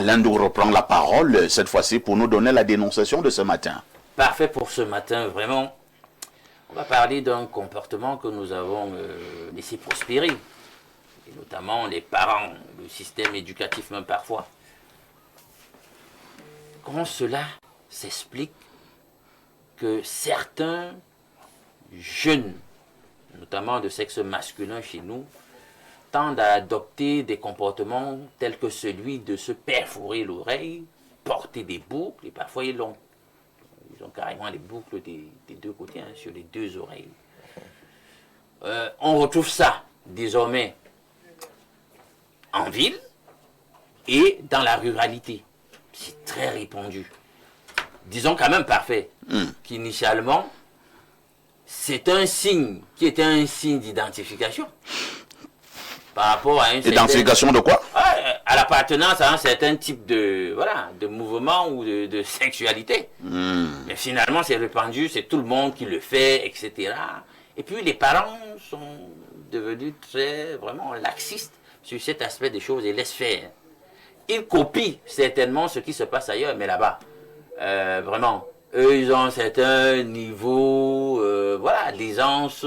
Alain Ndou reprend la parole, cette fois-ci pour nous donner la dénonciation de ce matin. Parfait pour ce matin, vraiment. On va parler d'un comportement que nous avons laissé prospérer, et notamment les parents, le système éducatif même parfois. Comment cela s'explique que certains jeunes, notamment de sexe masculin chez nous, tendent à adopter des comportements tels que celui de se perforer l'oreille, porter des boucles, et parfois ils ont carrément les boucles des deux côtés, hein, sur les deux oreilles. On retrouve ça désormais en ville et dans la ruralité. C'est très répandu. Disons quand même parfait qu'initialement, c'est un signe qui était un signe d'identification par rapport à un Identification de quoi? À l'appartenance à un certain type de, voilà, de mouvement ou de sexualité. Mais finalement, c'est répandu, c'est tout le monde qui le fait, etc. Et puis les parents sont devenus très, vraiment laxistes sur cet aspect des choses et laissent faire. Ils copient certainement ce qui se passe ailleurs, mais là-bas, vraiment, eux, ils ont un certain niveau, voilà, d'aisance,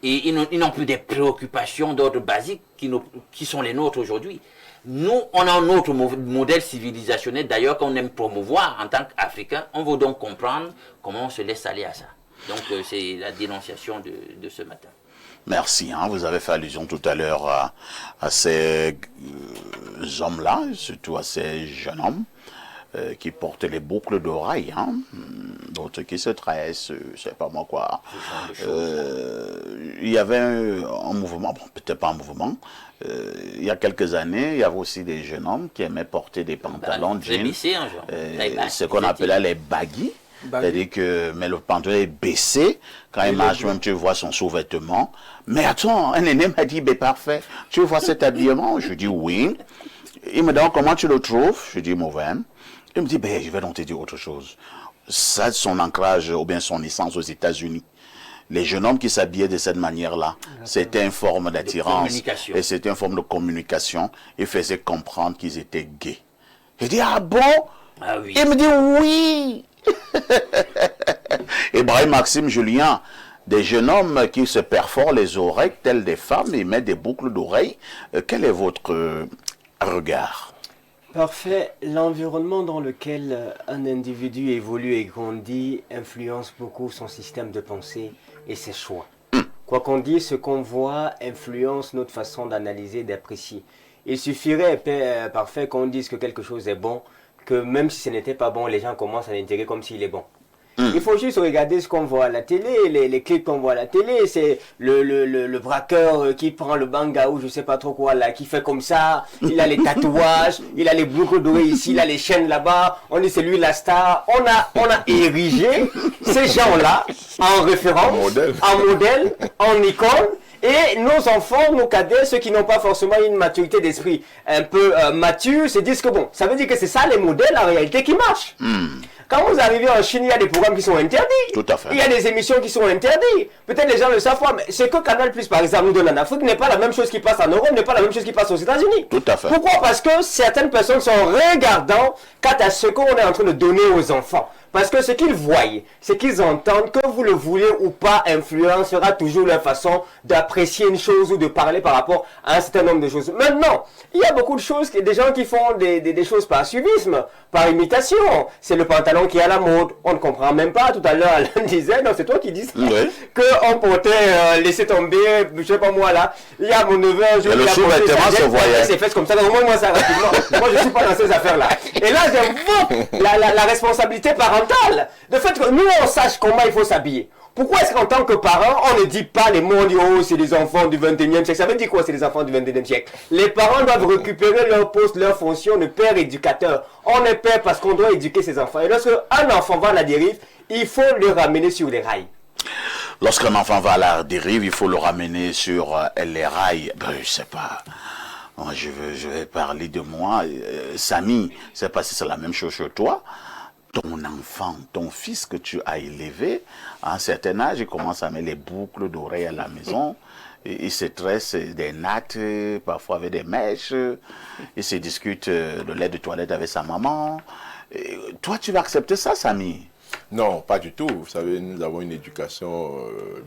et ils n'ont plus des préoccupations d'ordre basique qui sont les nôtres aujourd'hui. Nous, on a un autre modèle civilisationnel, d'ailleurs, qu'on aime promouvoir en tant qu'Africains. On veut donc comprendre comment on se laisse aller à ça. Donc, c'est la dénonciation de ce matin. Merci, hein, vous avez fait allusion tout à l'heure à ces hommes-là, surtout à ces jeunes hommes qui portent les boucles d'oreilles, hein, d'autres qui se tressent, je sais pas moi quoi. Il y avait un mouvement, bon, peut-être pas un mouvement, il y a quelques années, il y avait aussi des jeunes hommes qui aimaient porter des pantalons jeans, ce qu'on appelait les baggy. C'est-à-dire que mais le pantalon est baissé, quand il marche même tu vois son sous-vêtement. Mais attends, un aîné m'a dit, ben parfait, tu vois cet habillement? Je dis oui. Il me demande comment tu le trouves? Je dis mauvais. Il me dit, ben je vais donc te dire autre chose. Ça, son ancrage ou bien son naissance aux États-Unis. Les jeunes hommes qui s'habillaient de cette manière-là, c'était une forme d'attirance et c'était une forme de communication. Ils faisaient comprendre qu'ils étaient gays. Je dis, ah bon? Ah oui. Il me dit oui. Ibrahim Maxime Julien, des jeunes hommes qui se perforent les oreilles tels des femmes et mettent des boucles d'oreilles. Quel est votre regard? Parfait. L'environnement dans lequel un individu évolue et grandit influence beaucoup son système de pensée et ses choix. Quoi qu'on dise, ce qu'on voit influence notre façon d'analyser, d'apprécier. Il suffirait, parfait, qu'on dise que quelque chose est bon, que même si ce n'était pas bon, les gens commencent à l'intégrer comme s'il est bon. Il faut juste regarder ce qu'on voit à la télé, les clips qu'on voit à la télé, c'est le braqueur qui prend le banga ou je sais pas trop quoi là, qui fait comme ça, il a les tatouages, il a les boucles d'oreilles ici, il a les chaînes là-bas, on dit c'est lui la star, on a érigé ces gens-là en référence, en modèle, en icône. Et nos enfants, nos cadets, ceux qui n'ont pas forcément une maturité d'esprit un peu mature, se disent que bon, ça veut dire que c'est ça les modèles en réalité qui marchent. Quand vous arrivez en Chine, il y a des programmes qui sont interdits. Tout à fait. Il y a des émissions qui sont interdites. Peut-être les gens le savent pas, mais ce que Canal+, par exemple, nous donne en Afrique n'est pas la même chose qui passe en Europe, n'est pas la même chose qui passe aux États-Unis. Tout à fait. Pourquoi? Parce que certaines personnes sont regardants quant à ce qu'on est en train de donner aux enfants. Parce que ce qu'ils voient, ce qu'ils entendent, que vous le voulez ou pas, influencera toujours leur façon d'apprécier une chose ou de parler par rapport à un certain nombre de choses. Maintenant, il y a beaucoup de choses, des gens qui font des choses par suivisme, par imitation. C'est le pantalon qui est à la mode. On ne comprend même pas. Tout à l'heure, Alain disait, non, c'est toi qui dis ça, qu'on portait, laisser tomber, je sais pas moi là. Il y a mon neveu, je le sous-vêtement se voyait. Ses fesses comme ça. Donc, moi, ça rapidement. Moi, je suis pas dans ces affaires-là. Et là, j'invoque la responsabilité parentale. De fait que nous, on sache comment il faut s'habiller. Pourquoi est-ce qu'en tant que parents, on ne dit pas les mots, on dit oh, c'est les enfants du 21e siècle. Ça veut dire quoi, c'est les enfants du 21e siècle? Les parents doivent récupérer leur poste, leur fonction de père éducateur. On est père parce qu'on doit éduquer ses enfants. Et lorsque un enfant va à la dérive, il faut le ramener sur les rails. Lorsqu'un enfant va à la dérive, il faut le ramener sur les rails. Ben, je sais pas. Moi, je vais parler de moi. Samy, je sais pas si c'est la même chose chez toi. Ton enfant, ton fils que tu as élevé, à un certain âge, il commence à mettre les boucles d'oreilles à la maison. Ils se tressent des nattes, parfois avec des mèches. Ils se discutent le lait de toilette avec sa maman. Et toi, tu vas accepter ça, Samy? Non, pas du tout. Vous savez, nous avons une éducation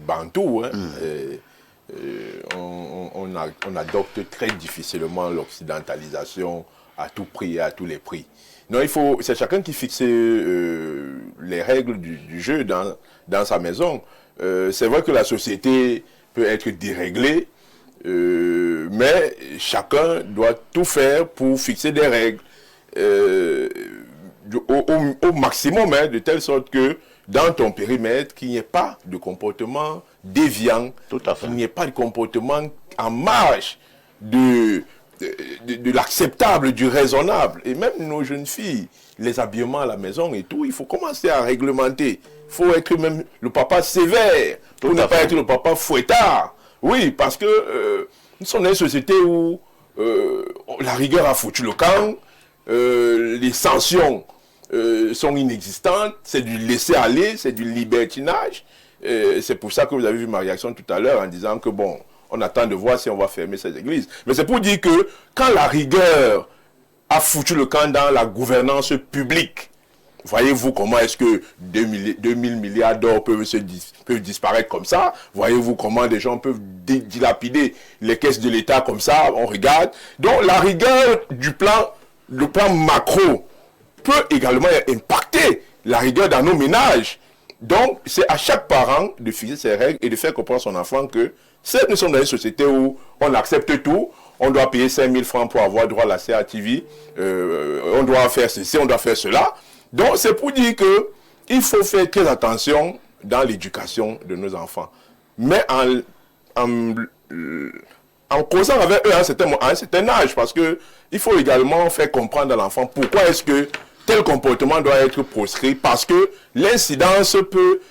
bantoue. Hein, on adopte très difficilement l'occidentalisation à tout prix et à tous les prix. Non, c'est chacun qui fixe les règles du jeu dans sa maison. C'est vrai que la société peut être déréglée, mais chacun doit tout faire pour fixer des règles au maximum, hein, de telle sorte que dans ton périmètre, qu'il n'y ait pas de comportement déviant, qu'il n'y ait pas de comportement en marge de l'acceptable, du raisonnable. Et même nos jeunes filles, les habillements à la maison et tout, il faut commencer à réglementer. Il faut être même le papa sévère, pour ne pas être le papa fouettard. Oui, parce que nous sommes dans une société où la rigueur a foutu le camp, les sanctions sont inexistantes, c'est du laisser-aller, c'est du libertinage. C'est pour ça que vous avez vu ma réaction tout à l'heure en disant que bon, on attend de voir si on va fermer ces églises. Mais c'est pour dire que quand la rigueur a foutu le camp dans la gouvernance publique, voyez-vous comment est-ce que 2000 milliards d'or peuvent disparaître comme ça? Voyez-vous comment des gens peuvent dilapider les caisses de l'État comme ça? On regarde. Donc la rigueur le plan macro peut également impacter la rigueur dans nos ménages. Donc c'est à chaque parent de fixer ses règles et de faire comprendre à son enfant que nous sommes dans une société où on accepte tout. On doit payer 5 000 francs pour avoir droit à la CATV. On doit faire ceci, on doit faire cela. Donc, c'est pour dire qu'il faut faire très attention dans l'éducation de nos enfants. Mais en causant avec eux à un certain âge, parce qu'il faut également faire comprendre à l'enfant pourquoi est-ce que tel comportement doit être proscrit, parce que l'incidence peut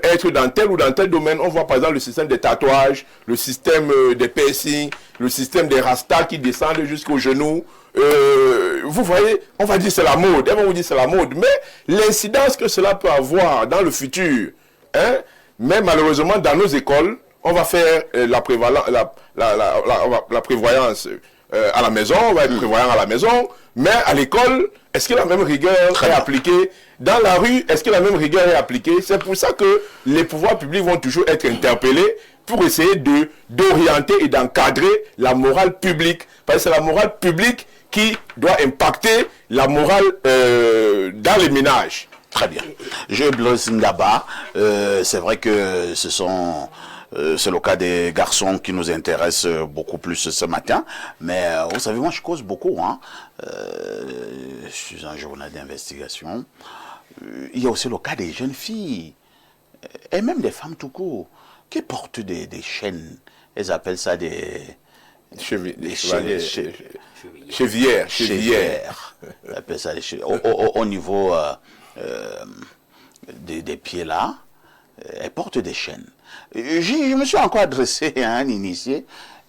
être dans tel ou dans tel domaine. On voit par exemple le système des tatouages, le système des piercings, le système des rastas qui descendent jusqu'aux genoux. Vous voyez, on va dire c'est la mode, on va vous dire c'est la mode, mais l'incidence que cela peut avoir dans le futur, hein, mais malheureusement dans nos écoles, on va faire la prévoyance à la maison, on va être prévoyant à la maison, mais à l'école, est-ce que la même rigueur est appliquée? Dans la rue, est-ce que la même rigueur est appliquée? C'est pour ça que les pouvoirs publics vont toujours être interpellés pour essayer d'orienter et d'encadrer la morale publique. Parce que c'est la morale publique qui doit impacter la morale dans les ménages. Très bien. Je Blaise Ngaba, c'est vrai que c'est le cas des garçons qui nous intéressent beaucoup plus ce matin. Mais vous savez, moi je cause beaucoup. Hein. Je suis un journal d'investigation. Il y a aussi le cas des jeunes filles. Et même des femmes tout court. Qui portent des chaînes. Elles appellent ça des chevillières. Elles appellent ça au niveau des pieds là. Elles portent des chaînes. Je me suis encore adressé à un initié.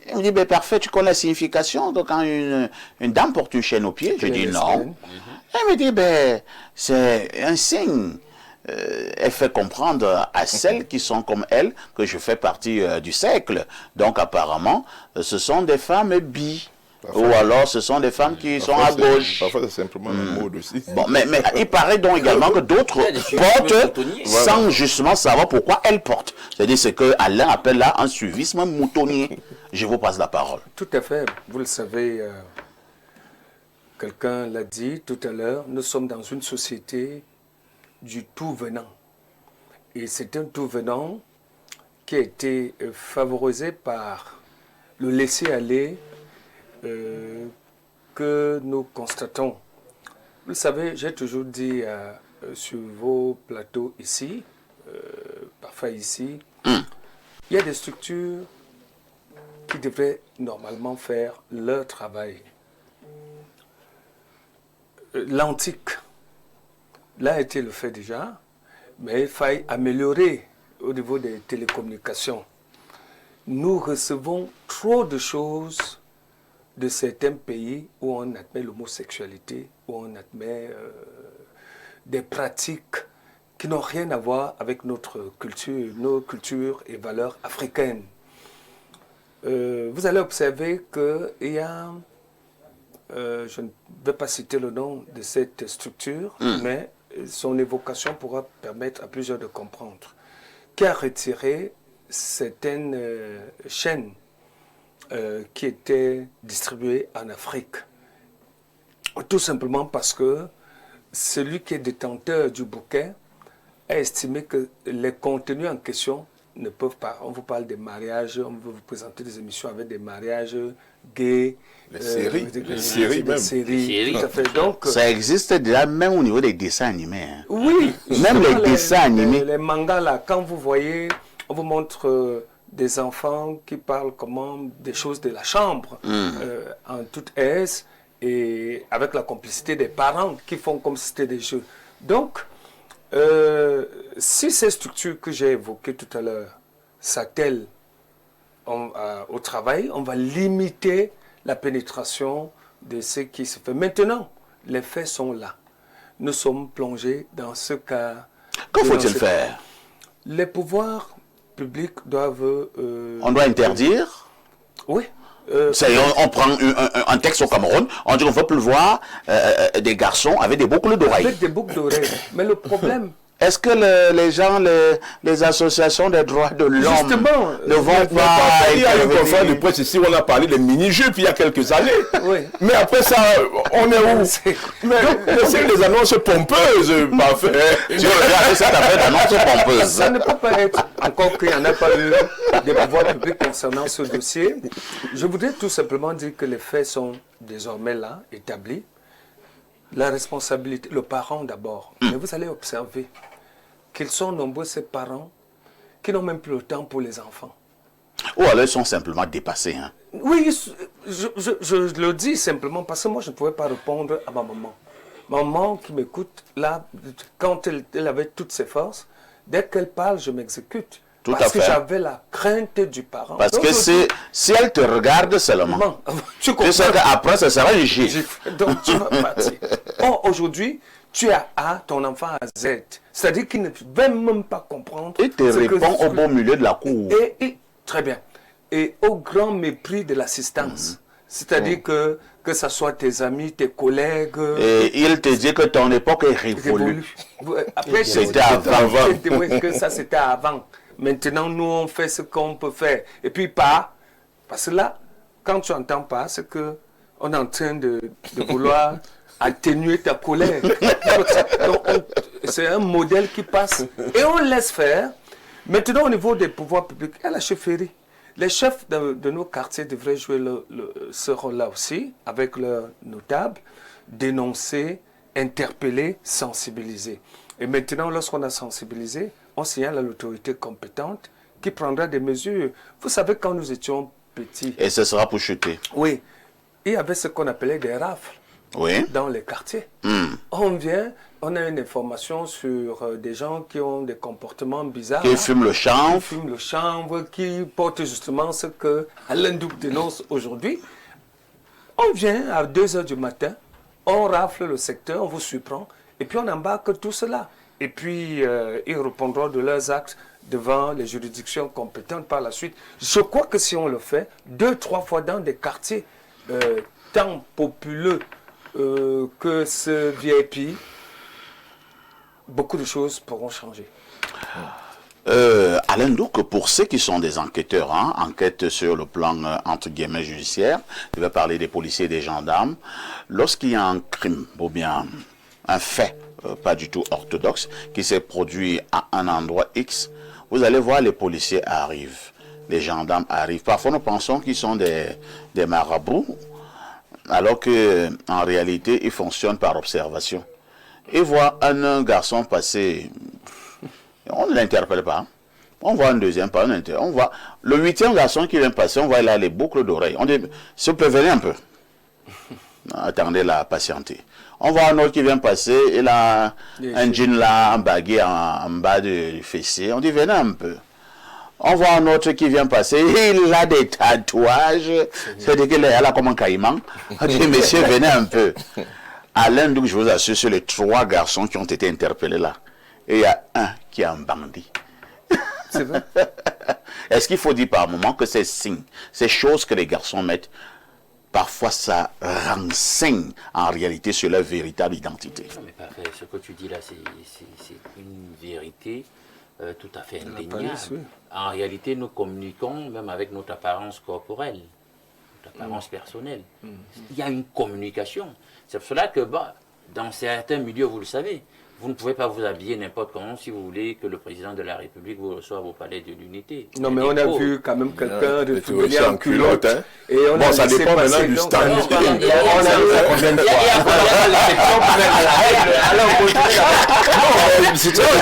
Il me dit, ben parfait, tu connais la signification. Donc quand une dame porte une chaîne au pied, je dis non. Elle me dit, ben c'est un signe. Elle fait comprendre à celles qui sont comme elle que je fais partie du siècle. Donc apparemment, ce sont des femmes bi. Ou alors ce sont des femmes qui sont à gauche. Parfois c'est simplement la mode aussi. Bon, mais il paraît donc également que d'autres portent sans justement savoir pourquoi elles portent. C'est-à-dire ce que Alain appelle là un suivisme moutonnier. Je vous passe la parole. Tout à fait. Vous le savez, quelqu'un l'a dit tout à l'heure, nous sommes dans une société du tout venant. Et c'est un tout venant qui a été favorisé par le laisser-aller que nous constatons. Vous savez, j'ai toujours dit sur vos plateaux ici, parfois ici, il y a des structures qui devraient normalement faire leur travail. L'antique, là a été le fait déjà, mais il faille améliorer au niveau des télécommunications. Nous recevons trop de choses de certains pays où on admet l'homosexualité, où on admet des pratiques qui n'ont rien à voir avec notre culture, nos cultures et valeurs africaines. vous allez observer qu'il y a, je ne vais pas citer le nom de cette structure, mais son évocation pourra permettre à plusieurs de comprendre, qui a retiré certaines chaînes qui étaient distribuées en Afrique. Tout simplement parce que celui qui est détenteur du bouquet a estimé que les contenus en question ne peuvent pas. On vous parle des mariages, on veut vous présenter des émissions avec des mariages gays. Les séries même. Tout à fait. Donc, ça existe déjà même au niveau des dessins animés. Hein. Oui. Même les dessins animés. Les mangas là, quand vous voyez, on vous montre des enfants qui parlent des choses de la chambre en toute aise et avec la complicité des parents qui font comme si c'était des jeux. Donc, si ces structures que j'ai évoquées tout à l'heure s'attellent au travail, on va limiter la pénétration de ce qui se fait. Maintenant, les faits sont là. Nous sommes plongés dans ce cas. Que faut-il faire? Les pouvoirs publics doivent... on doit interdire? Oui. On prend un texte au Cameroun, on dit qu'on ne veut plus voir des garçons avec des boucles d'oreilles. Avec des boucles d'oreilles. Mais le problème... Est-ce que les gens, les associations des droits de l'homme ne vont pas... Il y a une conférence de presse ici où on a parlé des mini-jupes il y a quelques années. Oui. Mais après ça, on est où? C'est des annonces pompeuses, parfait. Tu regardes cette affaire d'annonces pompeuses. Ça ne peut pas être, encore qu'il n'y en a pas eu des pouvoirs publics concernant ce dossier. Je voudrais tout simplement dire que les faits sont désormais là, établis. La responsabilité, le parent d'abord. Mais vous allez observer qu'ils sont nombreux ces parents qui n'ont même plus le temps pour les enfants. Ou alors ils sont simplement dépassés. Hein. Oui, je le dis simplement parce que moi je ne pouvais pas répondre à ma maman. Maman qui m'écoute, là, quand elle avait toutes ses forces, dès qu'elle parle, je m'exécute. Parce que j'avais la crainte du parent. Parce donc, que si elle te regarde seulement, tu sais qu'après, ça sera un gif. Donc tu vas partir. Or, aujourd'hui, tu as A, ton enfant a Z. C'est-à-dire qu'il ne va même pas comprendre. Il te répond au bon milieu de la cour. Très bien. Et au grand mépris de l'assistance. C'est-à-dire que ce soit tes amis, tes collègues... Et il te dit que ton époque est révolue. Après, c'était avant. Que ça, c'était avant. Maintenant, nous, on fait ce qu'on peut faire. Et puis, pas. Parce que là, quand tu n'entends pas, c'est qu'on est en train de vouloir atténuer ta colère. C'est un modèle qui passe. Et on laisse faire. Maintenant, au niveau des pouvoirs publics, il y a la chefferie. Les chefs de nos quartiers devraient jouer ce rôle-là aussi, avec leurs notables, dénoncer, interpeller, sensibiliser. Et maintenant, lorsqu'on a sensibilisé, on signale à l'autorité compétente qui prendra des mesures. Vous savez, quand nous étions petits... Et ce sera pour chuter. Oui. Il y avait ce qu'on appelait des rafles dans les quartiers. On vient, on a une information sur des gens qui ont des comportements bizarres. Qui fument le chanvre. Qui fument le chanvre, qui portent justement ce que Alain Douc dénonce aujourd'hui. On vient à 2 h du matin, on rafle le secteur, on vous surprend, et puis on embarque tout cela. Et puis, ils répondront de leurs actes devant les juridictions compétentes par la suite. Je crois que si on le fait 2-3 fois dans des quartiers tant populeux que ce VIP, beaucoup de choses pourront changer. Alain Douc, pour ceux qui sont des enquêteurs, enquête sur le plan, entre guillemets, judiciaire, je vais parler des policiers et des gendarmes, lorsqu'il y a un crime, ou bien un fait, pas du tout orthodoxe, qui s'est produit à un endroit X, vous allez voir les policiers arrivent, les gendarmes arrivent. Parfois nous pensons qu'ils sont des marabouts, alors qu'en réalité ils fonctionnent par observation. Ils voient un garçon passer, on ne l'interpelle pas. On voit un deuxième pas, on voit le 8e garçon qui vient passer, on voit là les boucles d'oreilles. On dit, s'il vous plaît, venez un peu. Attendez là, patientez. On voit un autre qui vient passer, il a un jean là, un baguette en bas du fessier. On dit, venez un peu. On voit un autre qui vient passer, il a des tatouages. C'est-à-dire qu'il est là comme un caïman. On dit, monsieur, venez un peu. Alain Douc, je vous assure, sur les 3 garçons qui ont été interpellés là, et il y a un qui est un bandit. C'est vrai. Est-ce qu'il faut dire par moment que ces signes, ces choses que les garçons mettent, parfois ça renseigne en réalité sur leur véritable identité? Non, mais parfait. Ce que tu dis là, c'est une vérité tout à fait indéniable. Oui. En réalité, nous communiquons même avec notre apparence corporelle, notre apparence personnelle. Il y a une communication. C'est pour cela que dans certains milieux, vous le savez, vous ne pouvez pas vous habiller n'importe comment si vous voulez que le président de la République vous reçoive au palais de l'Unité. Non, mais on a vu quand même quelqu'un de refuser en culotte. Hein. Et on bon, ça dépend maintenant du stand. On a vu ça combien de fois? Alors, on continue. C'est dans le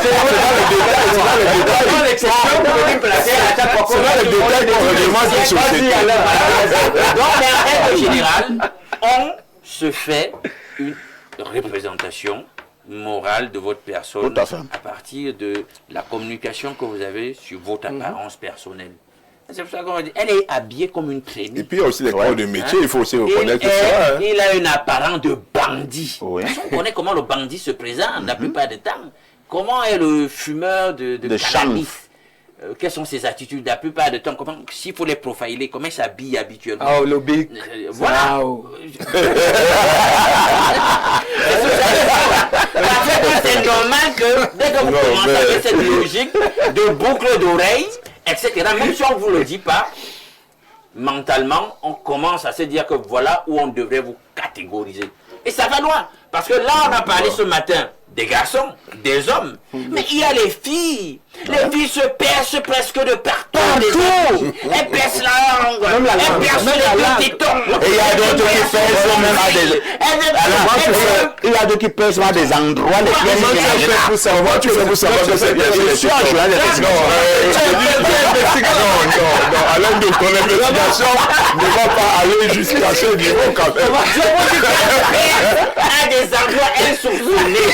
détail qu'on réglemente une société. Donc, mais en règle générale, on se fait une représentation morale de votre personne à partir de la communication que vous avez sur votre apparence personnelle. C'est pour ça qu'on dit, elle est habillée comme une traînée. Et puis il y a aussi les corps de métier, il faut aussi reconnaître ça. Il a une apparence de bandit. Oui. On connaît comment le bandit se présente la plupart du temps. Comment est le fumeur de cannabis? Quelles sont ses attitudes la plupart du temps? S'il faut les profiler, comment il s'habille habituellement? Ah, le bic. Voilà. C'est normal que dès que vous commencez avec cette logique de boucle d'oreille, etc., même si on ne vous le dit pas, mentalement, on commence à se dire que voilà où on devrait vous catégoriser. Et ça va loin. Parce que là, on a parlé ce matin des garçons, des hommes. Mais il y a les filles. Les filles se percent presque de partout. Elles percent la langue. Elles percent les tétons. Et il y a d'autres qui percent même à des... Il y a d'autres qui percent à des endroits. Comment tu fais pour savoir que c'est bien? Je suis un journaliste. Non, Alain, de ton investigation ne va pas aller jusqu'à ce niveau quand même. À des endroits insoupçonnés.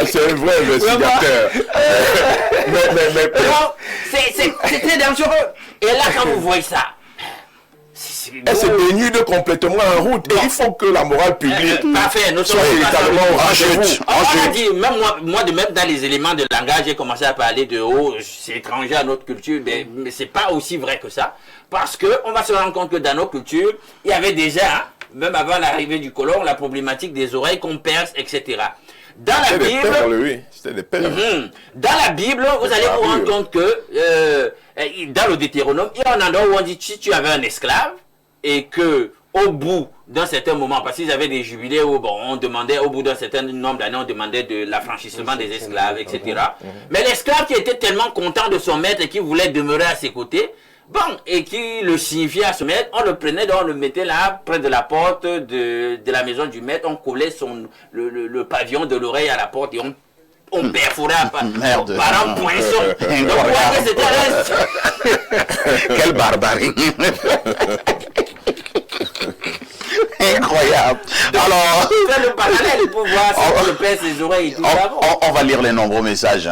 C'est un vrai investigateur. C'est très dangereux. Et là, quand vous voyez ça, elle se dénude complètement en route. Et il faut que la morale publique soit véritablement rendez-vous. On a dit, même moi, de même dans les éléments de langage, j'ai commencé à parler de c'est étranger à notre culture, mais c'est pas aussi vrai que ça. Parce qu'on va se rendre compte que dans nos cultures, il y avait déjà, même avant l'arrivée du colon, la problématique des oreilles qu'on perce, etc. Dans la Bible, c'était des perles. Dans la Bible, vous allez vous rendre compte que dans le Deutéronome, il y a un endroit où on dit si tu avais un esclave et que au bout d'un certain moment, parce qu'ils avaient des jubilés où on demandait au bout d'un certain nombre d'années, on demandait de l'affranchissement des esclaves, etc. Mais l'esclave qui était tellement content de son maître et qui voulait demeurer à ses côtés, et qui le signifiait à ce maître, on le prenait, on le mettait là, près de la porte de la maison du maître, on collait le pavillon de l'oreille à la porte et on perforait par un poinçon. Donc, c'était quelle barbarie. Incroyable. Alors, le parallèle pour voir si on le pèse les oreilles et tout ça. On va lire les nombreux messages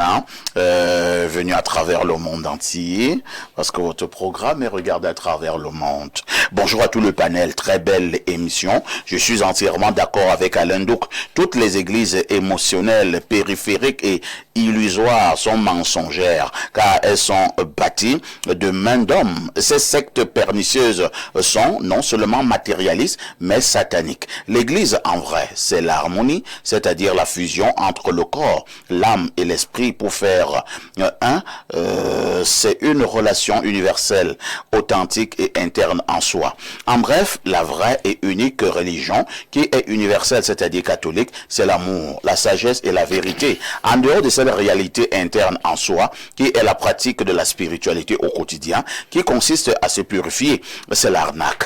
venus à travers le monde entier, parce que votre programme est regardé à travers le monde. Bonjour à tout le panel, très belle émission. Je suis entièrement d'accord avec Alain Douk. Toutes les églises émotionnelles, périphériques et illusoires sont mensongères, car elles sont bâties de main d'homme. Ces sectes pernicieuses sont non seulement matérialistes, mais sataniques. L'église, en vrai, c'est l'harmonie, c'est-à-dire la fusion entre le corps, l'âme et l'esprit pour faire un. C'est une relation universelle, authentique et interne en soi. En bref, la vraie et unique religion qui est universelle, c'est-à-dire catholique, c'est l'amour, la sagesse et la vérité. En dehors de cette réalité interne en soi, qui est la pratique de la spiritualité au quotidien, qui consiste à se purifier, c'est l'arnaque.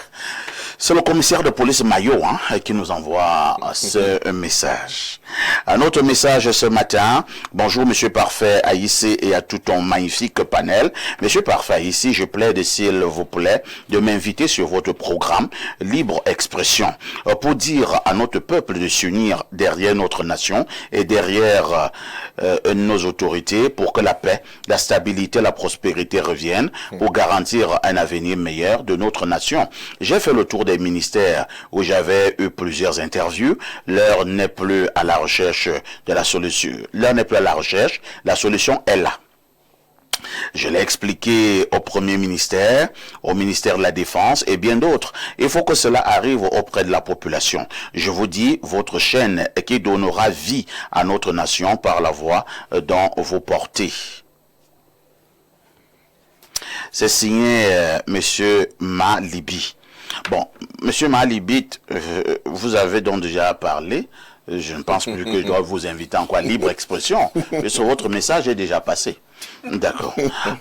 C'est le commissaire de police Maillot qui nous envoie ce message. Un autre message ce matin. Bonjour Monsieur Parfait Aïssé et à tout ton magnifique panel. Monsieur Parfait Aïssé, je plaide s'il vous plaît de m'inviter sur votre programme Libre Expression pour dire à notre peuple de s'unir derrière notre nation et derrière nos autorités pour que la paix, la stabilité, la prospérité reviennent pour garantir un avenir meilleur de notre nation. J'ai fait le tour des des ministères où j'avais eu plusieurs interviews, l'heure n'est plus à la recherche de la solution. L'heure n'est plus à la recherche, la solution est là. Je l'ai expliqué au Premier ministère, au ministère de la Défense et bien d'autres. Il faut que cela arrive auprès de la population. Je vous dis, votre chaîne qui donnera vie à notre nation par la voix dont vous portez. C'est signé Monsieur Malibi. Bon, Monsieur Malibi, vous avez donc déjà parlé. Je ne pense plus que je dois vous inviter en quoi libre expression. Sur votre message est déjà passé. D'accord.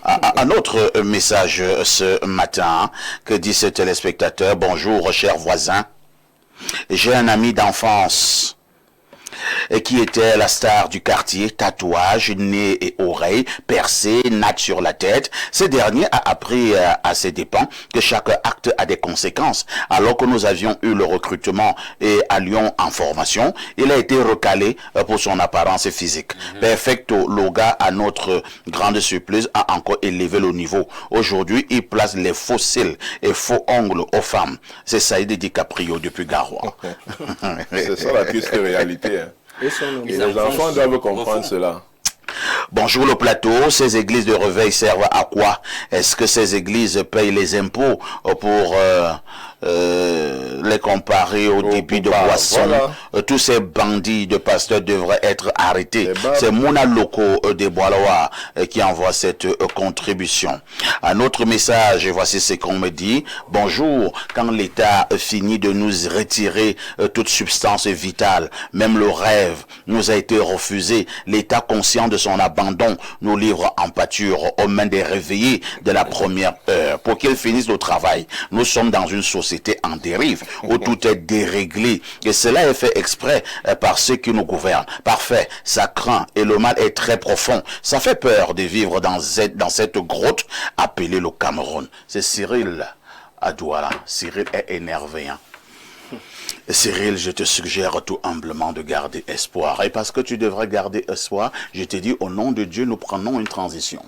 Un autre message ce matin, que dit ce téléspectateur. Bonjour, chers voisins. J'ai un ami d'enfance qui était la star du quartier, tatouage, nez et oreilles, percé, natte sur la tête. Ce dernier a appris à ses dépens que chaque acte a des conséquences. Alors que nous avions eu le recrutement et allions en formation, il a été recalé pour son apparence physique. Perfecto Loga, à notre grande surprise, a encore élevé le niveau. Aujourd'hui, il place les faux cils et faux ongles aux femmes. C'est Saïd DiCaprio depuis Garoua. C'est ça la triste réalité. Hein. Et les enfants doivent comprendre cela. Bonjour le plateau, ces églises de réveil servent à quoi? Est-ce que ces églises payent les impôts pour les comparer au débit de boissons? Voilà. Tous ces bandits de pasteurs devraient être arrêtés. C'est Mouna Loco des Bois-Lois qui envoie cette contribution. Un autre message, voici ce qu'on me dit. Bonjour, quand l'État finit de nous retirer toute substance vitale, même le rêve nous a été refusé, l'État conscient de son abandon nous livre en pâture aux mains des réveillés de la première heure pour qu'ils finissent le travail. Nous sommes dans une société en dérive où tout est déréglé et cela est fait exprès par ceux qui nous gouvernent. Parfait, ça craint et le mal est très profond. Ça fait peur de vivre dans cette grotte appelée le Cameroun. C'est Cyril à Douala. Cyril est énervé. Hein? Cyril, je te suggère tout humblement de garder espoir. Et parce que tu devrais garder espoir, je te dis au nom de Dieu, nous prenons une transition.